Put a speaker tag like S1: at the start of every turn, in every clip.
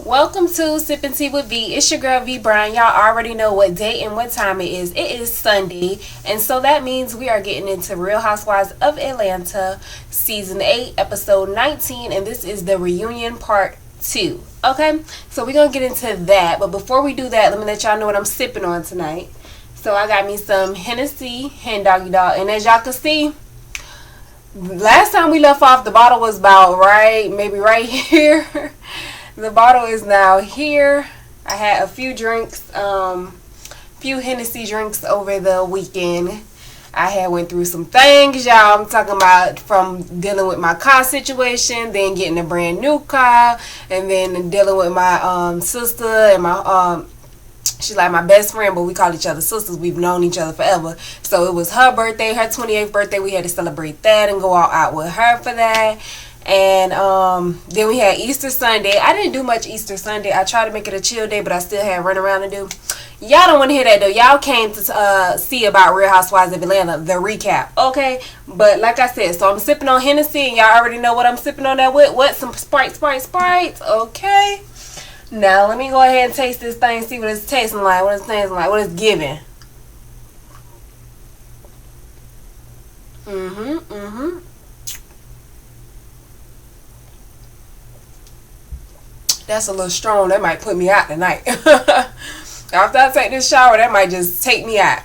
S1: Welcome to Sipping Tea with V. It's your girl V Brown. Y'all already know what day and what time it is. It is Sunday, and so that means we are getting into Real Housewives of Atlanta, Season 8, Episode 19, and this is the reunion part 2. Okay, so we're going to get into that, but before we do that, let me let y'all know what I'm sipping on tonight. So I got me some Hennessy, Hen Doggy Dog, and as y'all can see, last time we left off, the bottle was about maybe right here. The bottle is now here. I had a few drinks, few Hennessy drinks over the weekend. I had went through some things, y'all. I'm talking about from dealing with my car situation, then getting a brand new car, and then dealing with my sister and my she's like my best friend, but we call each other sisters. We've known each other forever. So it was her birthday, her 28th birthday. We had to celebrate that and go all out with her for that. And then we had Easter Sunday. I didn't do much Easter Sunday. I tried to make it a chill day, but I still had run around to do. Y'all don't want to hear that though. Y'all came to see about Real Housewives of Atlanta, the recap, okay? But like I said, so I'm sipping on Hennessy, and y'all already know what I'm sipping on that with. What? Some Sprite, okay? Now let me go ahead and taste this thing, see what it's tasting like, what it's tasting like, what it's giving. That's a little strong. That might put me out tonight. After I take this shower, that might just take me out.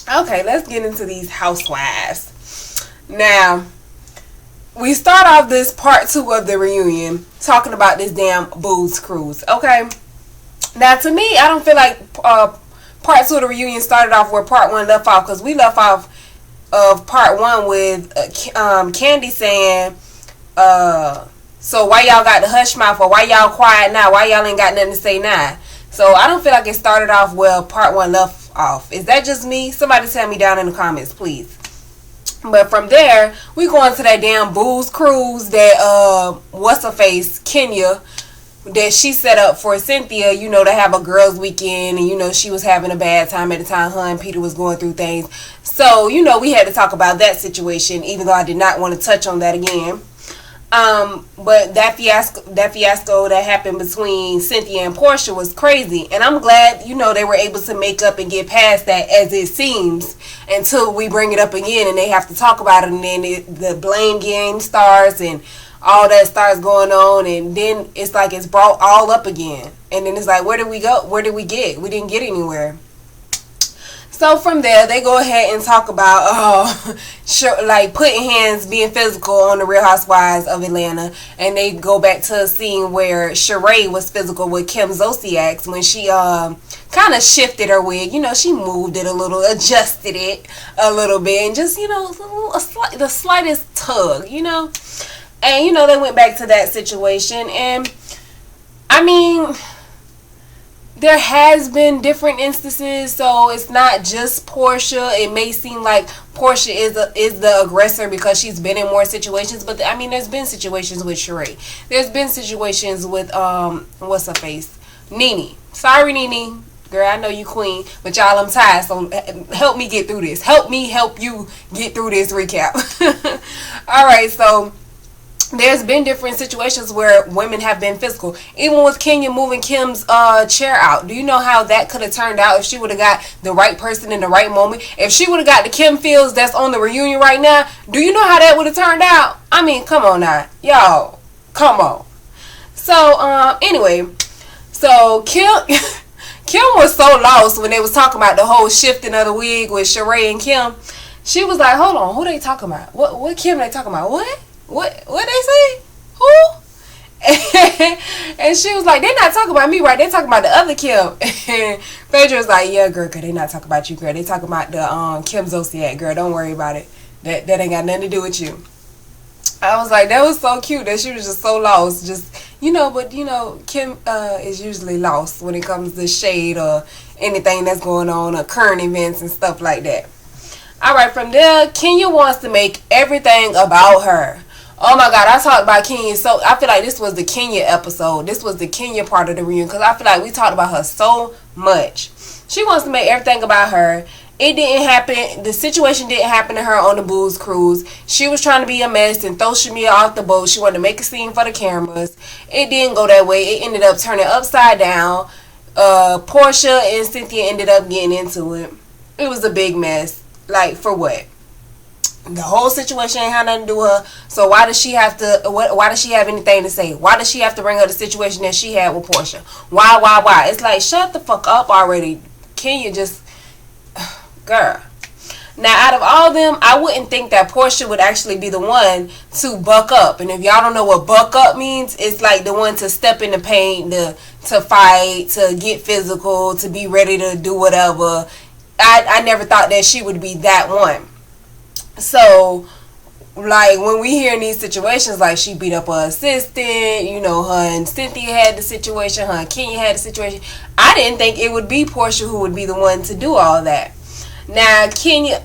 S1: Okay, let's get into these housewives. Now, we start off this part 2 of the reunion talking about this damn booze cruise. Okay? Now, to me, I don't feel like part 2 of the reunion started off where part 1 left off, because we left off of part 1 with Candy saying, so why y'all got the hush mouth, or why y'all quiet now? Why y'all ain't got nothing to say now? So I don't feel like it started off well part 1 left off. Is that just me? Somebody tell me down in the comments, please. But from there, we go into that damn booze cruise that what's her face, Kenya, that she set up for Cynthia, you know, to have a girls weekend, and you know she was having a bad time at the time. Her and Peter was going through things. So, you know, we had to talk about that situation, even though I did not want to touch on that again. But that fiasco that happened between Cynthia and Porsha was crazy, and I'm glad, you know, they were able to make up and get past that, as it seems, until we bring it up again and they have to talk about it, and then the blame game starts and all that starts going on, and then it's like it's brought all up again, and then it's like, where did we go? Where did we get? We didn't get anywhere. So from there, they go ahead and talk about like putting hands, being physical on the Real Housewives of Atlanta, and they go back to a scene where Sheree was physical with Kim Zolciak's when she kind of shifted her wig. You know, she moved it a little, adjusted it a little bit, and just, you know, the slightest tug, you know. And you know, they went back to that situation, and I mean, there has been different instances, so it's not just Porsha. It may seem like Porsha is the aggressor because she's been in more situations, but I mean, there's been situations with Sheree. There's been situations with what's her face, Nene. Sorry, Nene, girl, I know you queen, but y'all, I'm tired. So help me get through this. Help me help you get through this recap. All right, so there's been different situations where women have been physical. Even with Kenya moving Kim's chair out. Do you know how that could have turned out if she would have got the right person in the right moment? If she would have got the Kim Fields that's on the reunion right now, do you know how that would have turned out? I mean, come on now. Y'all, come on. So, anyway. So, Kim was so lost when they was talking about the whole shifting of the wig with Sheree and Kim. She was like, hold on, who they talking about? What Kim they talking about? What they say? Who? And she was like, they not talking about me, right? They talking about the other Kim. And Phaedra was like, yeah, girl, they not talking about you, girl. They talking about the Kim Zolciak, girl. Don't worry about it. That ain't got nothing to do with you. I was like, that was so cute that she was just so lost. Just, you know, but you know, Kim is usually lost when it comes to shade or anything that's going on or current events and stuff like that. All right, from there, Kenya wants to make everything about her. Oh my God, I talked about Kenya, so I feel like this was the Kenya episode. This was the Kenya part of the reunion, because I feel like we talked about her so much. She wants to make everything about her. It didn't happen. The situation didn't happen to her on the booze cruise. She was trying to be a mess and throw Shamia off the boat. She wanted to make a scene for the cameras. It didn't go that way. It ended up turning upside down. Porsha and Cynthia ended up getting into it. It was a big mess. Like, for what? The whole situation ain't had nothing to do with her. So why does she have to? Why does she have anything to say? Why does she have to bring up the situation that she had with Porsha? Why? It's like, shut the fuck up already. Can you just, girl? Now, out of all of them, I wouldn't think that Porsha would actually be the one to buck up. And if y'all don't know what buck up means, it's like the one to step in the paint, to fight, to get physical, to be ready to do whatever. I never thought that she would be that one. So, like, when we hear in these situations, like, she beat up her assistant, you know, her and Cynthia had the situation, her and Kenya had the situation, I didn't think it would be Porsha who would be the one to do all that. Now, Kenya,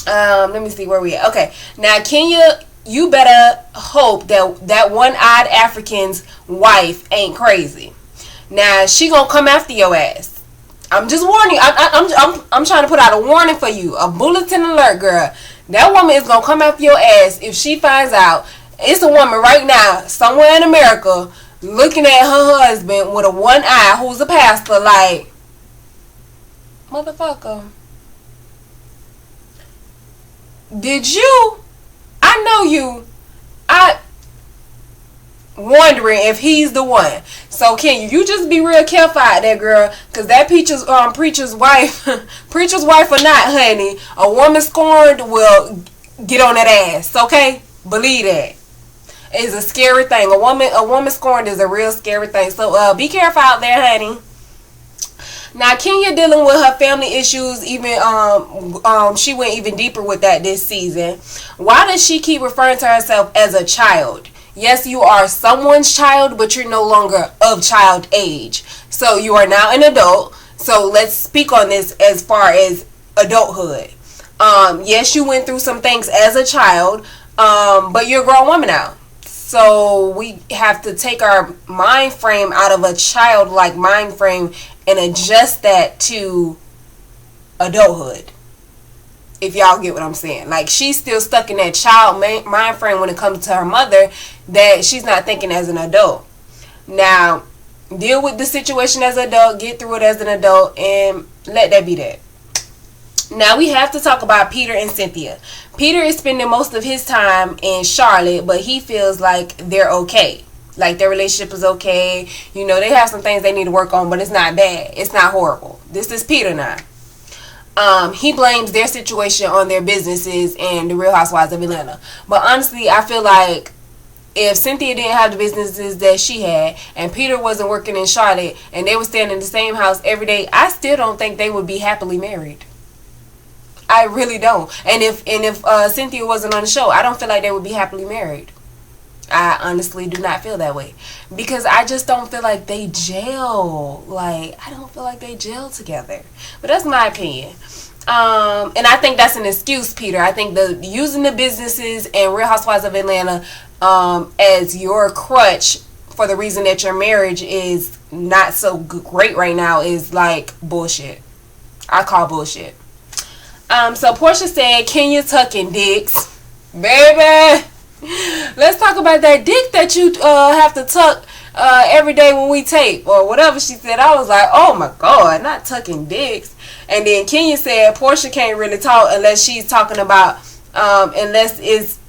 S1: let me see where we at. Okay, now, Kenya, you better hope that one-eyed African's wife ain't crazy. Now, she gonna come after your ass. I'm just warning you. I'm trying to put out a warning for you. A bulletin alert, girl. That woman is going to come after your ass if she finds out. It's a woman right now, somewhere in America, looking at her husband with a one eye who's a pastor, like, motherfucker. Did you? I know you. Wondering if he's the one. So can you just be real careful out there, girl, because that preacher's wife preacher's wife or not, honey, a woman scorned will get on that ass. Okay, believe that. It's a scary thing. A woman scorned is a real scary thing. So be careful out there, honey. Now, Kenya dealing with her family issues. Even she went even deeper with that this season. Why does she keep referring to herself as a child? Yes, you are someone's child, but you're no longer of child age. So you are now an adult. So let's speak on this as far as adulthood. Yes, you went through some things as a child, but you're a grown woman now. So we have to take our mind frame out of a childlike mind frame and adjust that to adulthood. If y'all get what I'm saying. Like, she's still stuck in that child mind frame when it comes to her mother, that she's not thinking as an adult. Now, deal with the situation as an adult, get through it as an adult, and let that be that. Now, we have to talk about Peter and Cynthia. Peter is spending most of his time in Charlotte, but he feels like they're okay. Like, their relationship is okay. You know, they have some things they need to work on, but it's not bad. It's not horrible. This is Peter now. He blames their situation on their businesses and the Real Housewives of Atlanta. But honestly, I feel like if Cynthia didn't have the businesses that she had, and Peter wasn't working in Charlotte, and they were staying in the same house every day, I still don't think they would be happily married. I really don't. And if Cynthia wasn't on the show, I don't feel like they would be happily married. I honestly do not feel that way, because I just don't feel like they gel. Like, I don't feel like they gel together. But that's my opinion. And I think that's an excuse, Peter. I think using the businesses and Real Housewives of Atlanta as your crutch for the reason that your marriage is not so great right now is like bullshit. I call bullshit. So Porsha said, Kenya tucking dicks. Baby, let's talk about that dick that you have to tuck every day when we tape, or whatever she said. I was like, oh my God, not tucking dicks. And then Kenya said Porsha can't really talk unless she's talking about Porsha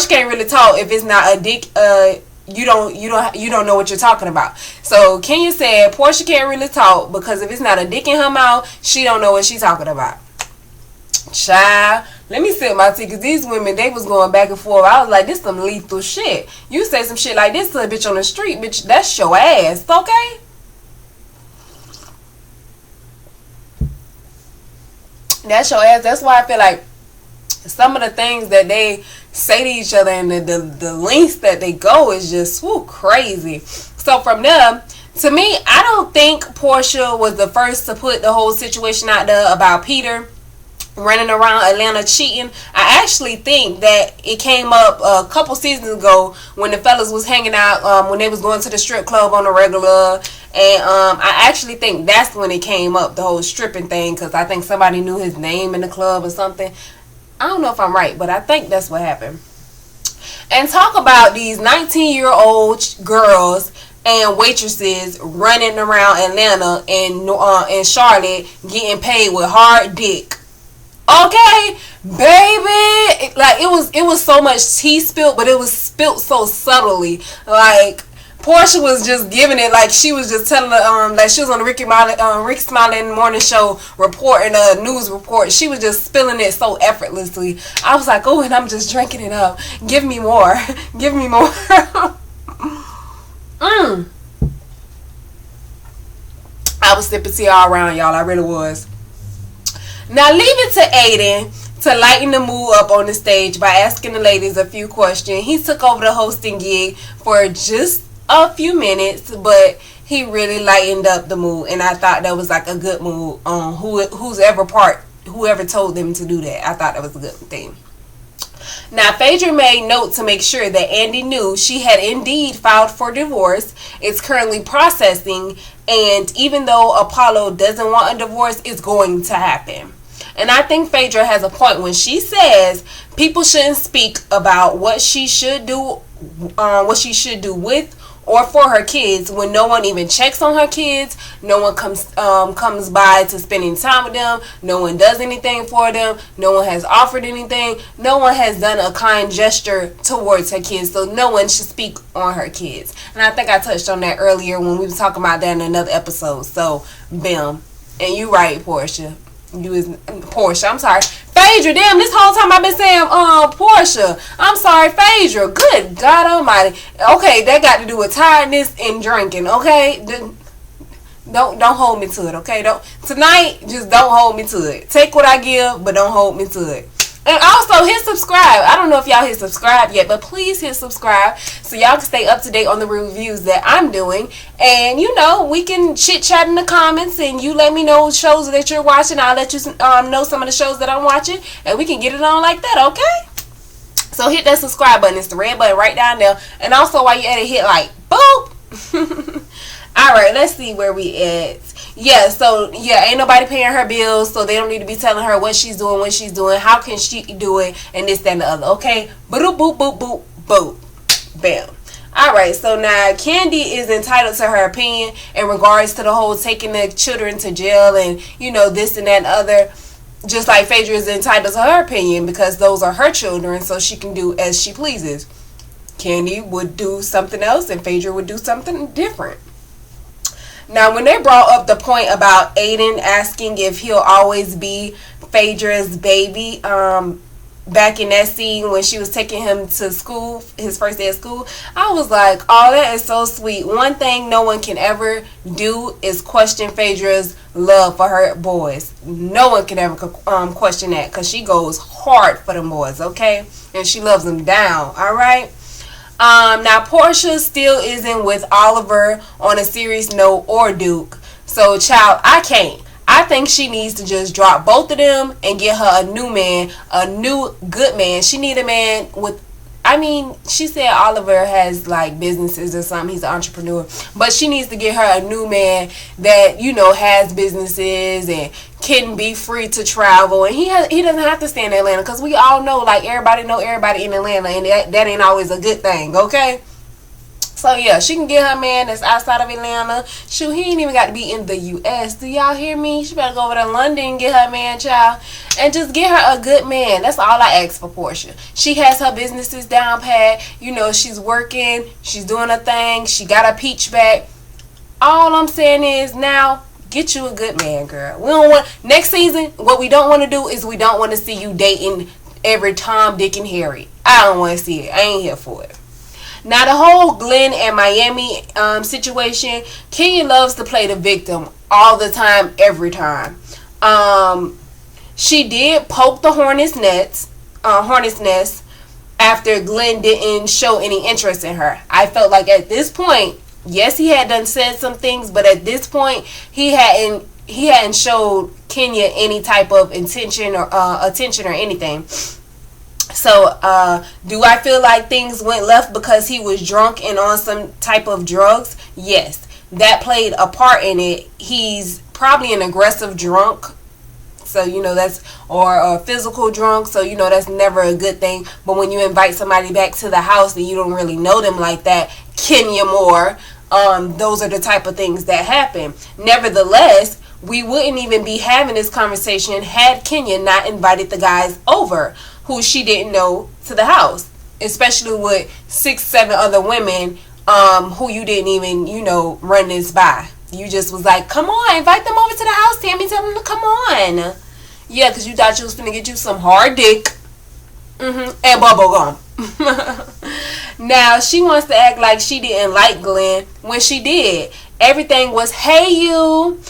S1: can't really talk if it's not a dick. You don't know what you're talking about. So Kenya said Porsha can't really talk because if it's not a dick in her mouth, she don't know what she's talking about. Child, let me sip my tea, because these women, they was going back and forth. I was like, this some lethal shit. You say some shit like this to a bitch on the street, bitch, that's your ass, okay? That's your ass. That's why I feel like some of the things that they say to each other and the lengths that they go is just crazy. So from there, to me, I don't think Porsha was the first to put the whole situation out there about Peter. running around Atlanta cheating. I actually think that it came up a couple seasons ago when the fellas was hanging out, when they was going to the strip club on the regular, and I actually think that's when it came up, the whole stripping thing, because I think somebody knew his name in the club or something. I don't know if I'm right, but I think that's what happened. And talk about these 19-year-old girls and waitresses running around Atlanta and Charlotte getting paid with hard dick. Okay, baby, like it was so much tea spilled, but it was spilled so subtly. Like Porsha was just giving it, like she was just telling that she was on the Ricky Smiley in the morning show reporting a news report. She was just spilling it so effortlessly. I was like, oh, and I'm just drinking it up. Give me more, give me more. I was sipping tea all around, y'all. I really was. Now leave it to Aiden to lighten the mood up on the stage by asking the ladies a few questions. He took over the hosting gig for just a few minutes, but he really lightened up the mood, and I thought that was like a good move on whoever told them to do that. I thought that was a good thing. Now, Phaedra made note to make sure that Andy knew she had indeed filed for divorce. It's currently processing, and even though Apollo doesn't want a divorce, it's going to happen. And I think Phaedra has a point when she says people shouldn't speak about what she should do with or for her kids when no one even checks on her kids, no one comes by to spending time with them, no one does anything for them, no one has offered anything, no one has done a kind gesture towards her kids, so no one should speak on her kids. And I think I touched on that earlier when we were talking about that in another episode. So, bam. And you right, Porsha. I'm sorry. Phaedra, damn, this whole time I've been saying Porsha. I'm sorry, Phaedra. Good God Almighty. Okay, that got to do with tiredness and drinking, okay? Don't hold me to it, okay? Tonight, just don't hold me to it. Take what I give, but don't hold me to it. And also, hit subscribe. I don't know if y'all hit subscribe yet, but please hit subscribe so y'all can stay up to date on the reviews that I'm doing. And, we can chit-chat in the comments, and you let me know shows that you're watching. I'll let you know some of the shows that I'm watching, and we can get it on like that, okay? So hit that subscribe button. It's the red button right down there. And also, while you're at it, hit like, boop. Alright, let's see where we at. Ain't nobody paying her bills, so they don't need to be telling her what she's doing, how can she do it, and this, that, and the other, okay? Boop, boop, boop, boop, boop. Bam. Alright, so now Candy is entitled to her opinion in regards to the whole taking the children to jail and, this and that and other. Just like Phaedra is entitled to her opinion because those are her children, so she can do as she pleases. Candy would do something else and Phaedra would do something different. Now, when they brought up the point about Aiden asking if he'll always be Phaedra's baby, back in that scene when she was taking him to school, his first day of school, I was like, oh, that is so sweet. One thing no one can ever do is question Phaedra's love for her boys. No one can ever question that because she goes hard for them boys, okay? And she loves them down, all right? Now Porsha still isn't with Oliver on a serious note or Duke. So, child, I can't. I think she needs to just drop both of them and get her a new man, a new good man. She need a man with, she said Oliver has like businesses or something. He's an entrepreneur. But she needs to get her a new man that, has businesses and can be free to travel. And he doesn't have to stay in Atlanta because we all know, like, everybody know everybody in Atlanta. And that ain't always a good thing, okay? So, yeah, she can get her man that's outside of Atlanta. Shoot, he ain't even got to be in the U.S. Do y'all hear me? She better go over to London and get her man, child. And just get her a good man. That's all I ask for Porsha. She has her businesses down pat. She's working. She's doing her thing. She got her peach back. All I'm saying is now, get you a good man, girl. We don't want, next season, what we don't want to do is we don't want to see you dating every Tom, Dick, and Harry. I don't want to see it. I ain't here for it. Now, the whole Glenn and Miami situation, Kenya loves to play the victim all the time, every time. She did poke the hornet's nest after Glenn didn't show any interest in her. I felt like at this point, yes, he had done said some things, but at this point, he hadn't he hadn't showed Kenya any type of attention or anything. So, do I feel like things went left because he was drunk and on some type of drugs? Yes, that played a part in it. He's probably an aggressive drunk. So, that's, or a physical drunk. So, that's never a good thing. But when you invite somebody back to the house and you don't really know them like that, Kenya Moore, those are the type of things that happen. Nevertheless, we wouldn't even be having this conversation had Kenya not invited the guys over who she didn't know to the house, especially with 6-7 other women who you didn't even run this by. You just was like, come on, invite them over to the house, Tammy, tell them to come on. Yeah, because you thought you was finna get you some hard dick and bubble gum. Now she wants to act like she didn't like Glenn when she did. Everything was, hey you,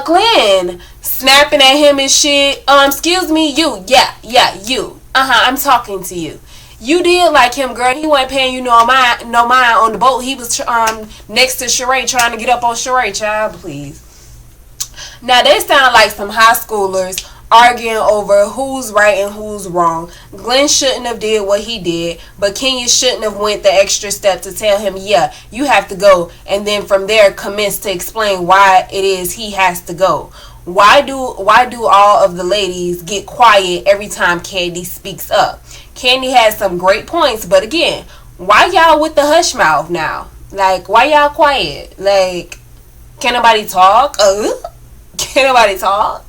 S1: Glenn, snapping at him and shit. Excuse me, you, yeah, you. I'm talking to you. You did like him, girl. He wasn't paying you no mind on the boat. He was next to Sheree, trying to get up on Sheree, child, please. Now they sound like some high schoolers arguing over who's right and who's wrong. Glenn shouldn't have did what he did, but Kenya shouldn't have went the extra step to tell him, yeah, you have to go, and then from there commence to explain why it is he has to go. Why do all of the ladies get quiet every time Candy speaks up? Candy has some great points, but again, why y'all with the hush mouth now? Like, why y'all quiet? Like, can nobody talk? Can nobody talk?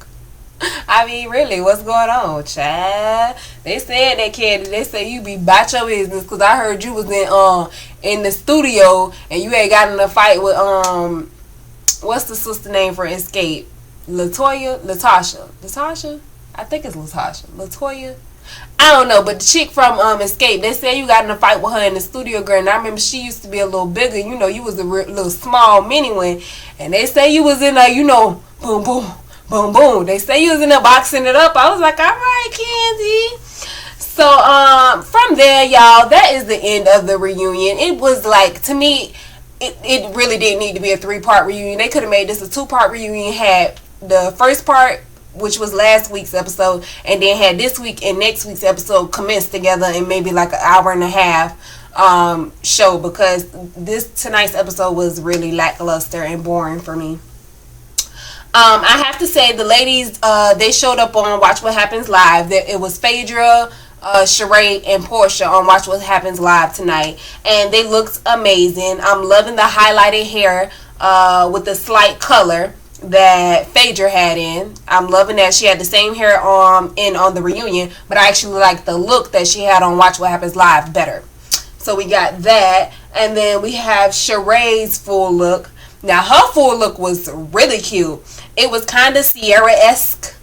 S1: I mean, really, what's going on, Chad? They said that, Candy. They said you be about your business, because I heard you was in the studio and you had got in a fight with what's the sister name for Escape? Latasha? I think it's Latasha. Latoya? I don't know, but the chick from Escape, they said you got in a fight with her in the studio, girl, and I remember she used to be a little bigger, you was a little small mini one, and they say you was in a, boom, boom, boom, boom. They say you was in there boxing it up. I was like, all right, Candy. So, from there, y'all, that is the end of the reunion. It was like, to me, it really didn't need to be a 3-part reunion. They could have made this a 2-part reunion, had the first part, which was last week's episode, and then had this week and next week's episode commenced together in maybe like an hour and a half show, because tonight's episode was really lackluster and boring for me. I have to say, the ladies, they showed up on Watch What Happens Live. It was Phaedra, Sheree, and Porsha on Watch What Happens Live tonight, and they looked amazing. I'm loving the highlighted hair with the slight color that Phaedra had in. I'm loving that she had the same hair on the reunion, but I actually like the look that she had on Watch What Happens Live better. So we got that, and then we have Sheree's full look. Now her full look was really cute. It was kind of Sierra-esque,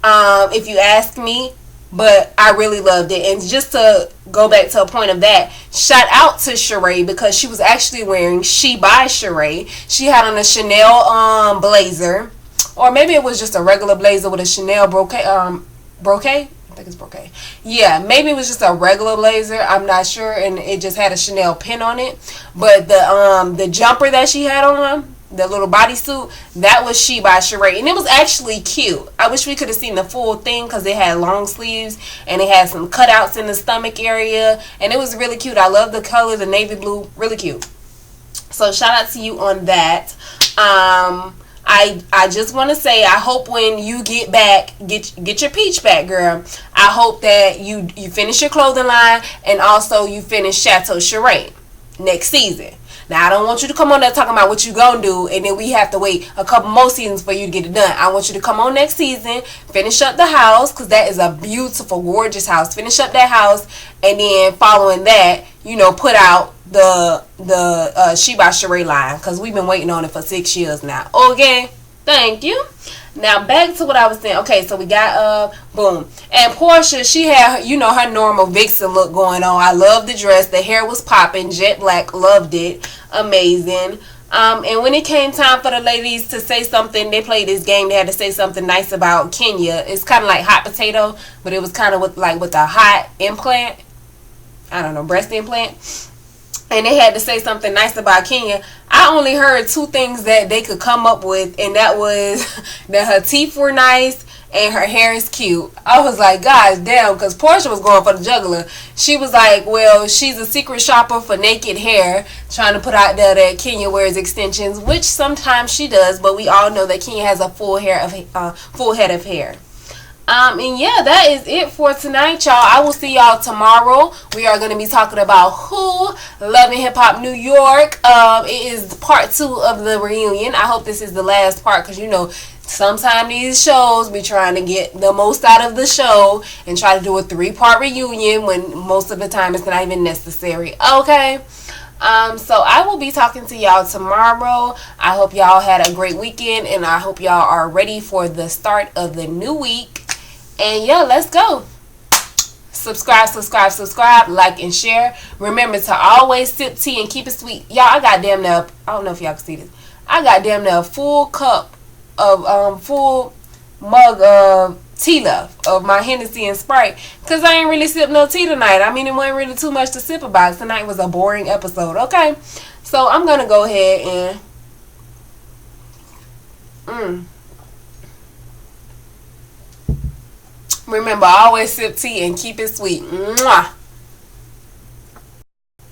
S1: if you ask me, but I really loved it. And just to go back to a point of that, shout out to Sheree, because she was actually wearing She by Sheree. She had on a Chanel blazer, or maybe it was just a regular blazer with a Chanel brocade. I think it's brocade. Yeah, maybe it was just a regular blazer. I'm not sure, and it just had a Chanel pin on it. But the jumper that she had on, the little bodysuit, that was She by Sheree, and it was actually cute. I wish we could have seen the full thing, because it had long sleeves and it had some cutouts in the stomach area, and it was really cute. I love the color, the navy blue, really cute. So shout out to you on that. I just want to say, I hope when you get back, get your peach back, girl. I hope that you finish your clothing line, and also you finish Chateau Sheree next season. Now, I don't want you to come on there talking about what you gonna do, and then we have to wait a couple more seasons for you to get it done. I want you to come on next season, finish up the house, because that is a beautiful, gorgeous house. Finish up that house, and then following that, put out the She by Sheree line, because we've been waiting on it for 6 years now. Okay, thank you. Now back to what I was saying. Okay, so we got boom, and Porsha, she had her normal vixen look going on. I love the dress. The hair was popping, jet black. Loved it, amazing. And when it came time for the ladies to say something, they played this game. They had to say something nice about Kenya. It's kind of like hot potato, but it was kind of with a hot implant. I don't know, breast implant. and they had to say something nice about Kenya. I only heard two things that they could come up with, and that was that her teeth were nice and her hair is cute. I was like, God damn, because Porsha was going for the juggler. She was like, well, she's a secret shopper for naked hair, trying to put out there that Kenya wears extensions, which sometimes she does, but we all know that Kenya has a full head of hair. And yeah, that is it for tonight, y'all. I will see y'all tomorrow. We are going to be talking about Who, Love and Hip Hop New York. It is part 2 of the reunion. I hope this is the last part, because you know, sometimes these shows be trying to get the most out of the show and try to do a 3-part reunion when most of the time it's not even necessary. Okay. So I will be talking to y'all tomorrow. I hope y'all had a great weekend, and I hope y'all are ready for the start of the new week. And yeah, let's go. Subscribe, like and share. Remember to always sip tea and keep it sweet. Y'all, I got damn near, I don't know if y'all can see this, I got damn near a full mug of tea left of my Hennessy and Sprite, because I ain't really sipped no tea tonight. I mean, it wasn't really too much to sip about. Tonight was a boring episode. Okay, so I'm gonna go ahead and remember, always sip tea and keep it sweet. Mwah.